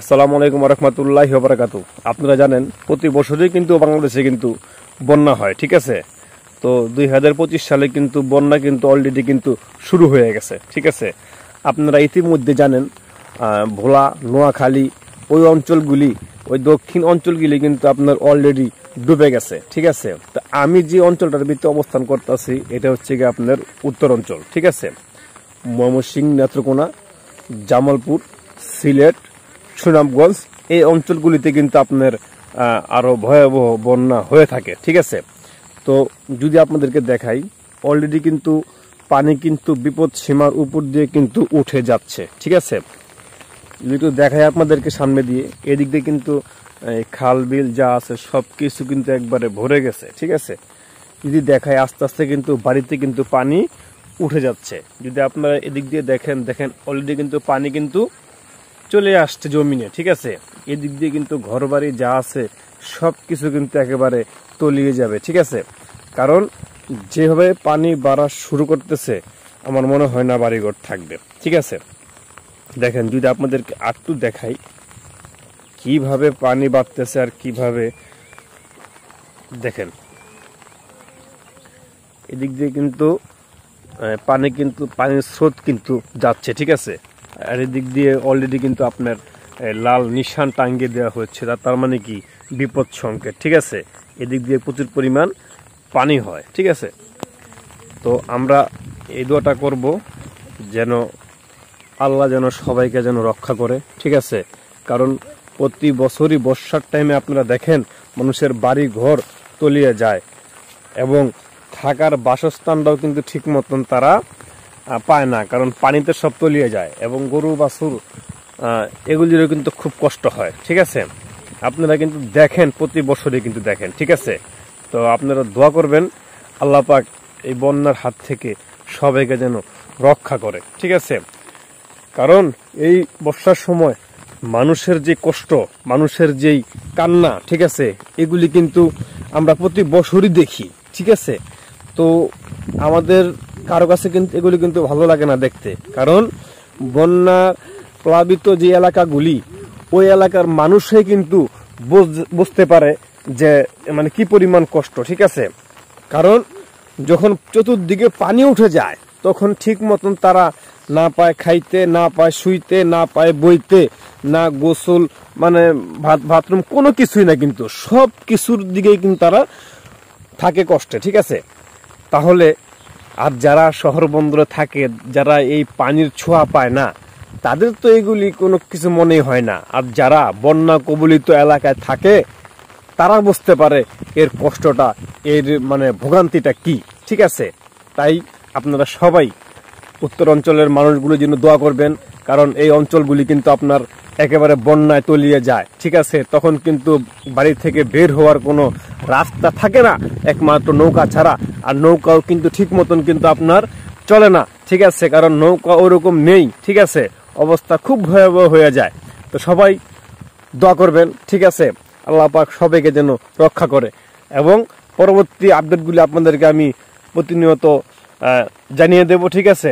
আসসালামু আলাইকুম ওয়া রাহমাতুল্লাহি ওয়া বারাকাতুহু। আপনারা জানেন প্রতি বছরই কিন্তু বাংলাদেশে কিন্তু বন্যা হয়, ঠিক আছে। তো 2025 সালে কিন্তু বন্যা কিন্তু অলরেডি কিন্তু শুরু হয়ে গেছে, ঠিক আছে। আপনারা ইতিমধ্যে জানেন ভোলা, নোয়াখালী ওই অঞ্চলগুলি, ওই দক্ষিণ অঞ্চলগুলি কিন্তু আপনার অলরেডি ডুবে গেছে, ঠিক আছে। তো আমি যে অঞ্চলটার ভিতরে অবস্থান করতেছি এটা হচ্ছে গিয়ে আপনার উত্তর অঞ্চল, ঠিক আছে। ময়মনসিংহ, নেত্রকোনা, জামালপুর, সিলেট, সুনামগঞ্জ এই অঞ্চলগুলিতে কিন্তু আপনার আরো ভয়াবহ বন্যা হয়ে থাকে, ঠিক আছে। তো যদি আপনাদেরকে দেখাই, অলরেডি কিন্তু পানি কিন্তু বিপদ সীমার উপর দিয়ে কিন্তু উঠে যাচ্ছে, ঠিক আছে। যদি একটু দেখাই আপনাদেরকে সামনে দিয়ে, এদিক দিয়ে কিন্তু খাল বিল যা আছে সব কিছু কিন্তু একবারে ভরে গেছে, ঠিক আছে। যদি দেখায় আস্তে আস্তে কিন্তু বাড়িতে কিন্তু পানি উঠে যাচ্ছে। যদি আপনারা এদিক দিয়ে দেখেন অলরেডি কিন্তু পানি কিন্তু চলে আসছে জমিনে, ঠিক আছে। এদিক দিয়ে কিন্তু ঘরবাড়ি যা আছে সব কিছু কিন্তু একেবারে তলিয়ে যাবে, ঠিক আছে। কারণ যেভাবে পানি বাড়া শুরু করতেছে আমার মনে হয় না বাড়িঘর থাকবে, ঠিক আছে। দেখেন, যদি আপনাদেরকে আরেকটু দেখাই কিভাবে পানি বাড়তেছে আর কিভাবে, দেখেন এদিক দিয়ে কিন্তু পানির স্রোত কিন্তু যাচ্ছে, ঠিক আছে। আর এদিক দিয়ে অলরেডি কিন্তু আপনার লাল নিশান টাঙ্গিয়ে দেওয়া হচ্ছে, তার মানে কি বিপদ সংকেত, ঠিক আছে। এদিক দিয়ে প্রচুর পরিমাণ পানি হয়, ঠিক আছে। তো আমরা এই দোয়াটা করব যেন আল্লাহ যেন সবাইকে যেন রক্ষা করে, ঠিক আছে। কারণ প্রতি বছরই বর্ষার টাইমে আপনারা দেখেন মানুষের বাড়ি ঘর তলিয়ে যায় এবং থাকার বাসস্থানটাও কিন্তু ঠিক মতন তারা পায় না, কারণ পানিতে সব তলিয়ে যায় এবং গরু বাছুর এগুলিরও কিন্তু খুব কষ্ট হয়, ঠিক আছে। আপনারা কিন্তু দেখেন প্রতি বছরই কিন্তু দেখেন, ঠিক আছে। তো আপনারা দোয়া করবেন আল্লাহ পাক এই বন্যার হাত থেকে সবাইকে যেন রক্ষা করে, ঠিক আছে। কারণ এই বর্ষার সময় মানুষের যে কষ্ট, মানুষের যেই কান্না, ঠিক আছে, এগুলি কিন্তু আমরা প্রতি বছরই দেখি, ঠিক আছে। তো আমাদের কারো কাছে কিন্তু এগুলি কিন্তু ভালো লাগে না দেখতে, কারণ বন্যা প্লাবিত যে এলাকাগুলি ওই এলাকার মানুষই কিন্তু বুঝতে পারে যে মানে কি পরিমাণ কষ্ট, ঠিক আছে। কারণ যখন চতুর্দিকে পানি উঠে যায় তখন ঠিক মতন তারা না পায় খাইতে, না পায় শুইতে, না পায় বইতে, না গোসল, মানে বাথরুম কোনো কিছুই না, কিন্তু সব কিছুর দিকেই কিন্তু তারা থাকে কষ্টে, ঠিক আছে। তাহলে আর যারা শহর বন্দরে থাকে, যারা এই পানির ছোঁয়া পায় না, তাদের তো এগুলি কোনো কিছু মনেই হয় না। আর যারা বন্যা কবলিত এলাকায় থাকে তারা বুঝতে পারে এর কষ্টটা, এর মানে ভোগান্তিটা কি, ঠিক আছে। তাই আপনারা সবাই উত্তর অঞ্চলের মানুষগুলোর জন্য দোয়া করবেন, কারণ এই অঞ্চলগুলি কিন্তু আপনার একেবারে বন্যায় তলিয়ে যায়, ঠিক আছে। তখন কিন্তু বাড়ি থেকে বের হওয়ার কোনো রাস্তা থাকে না, একমাত্র নৌকা ছাড়া। আর নৌকাও কিন্তু ঠিক মতন কিন্তু আপনার চলে না, ঠিক আছে, কারণ নৌকা ওরকম নেই, ঠিক আছে। অবস্থা খুব ভয়াবহ হয়ে যায়। তো সবাই দোয়া করবেন, ঠিক আছে। আল্লাহ পাক সবাইকে যেন রক্ষা করে এবং পরবর্তী আপডেটগুলি আপনাদেরকে আমি প্রতিনিয়ত জানিয়ে দেব, ঠিক আছে।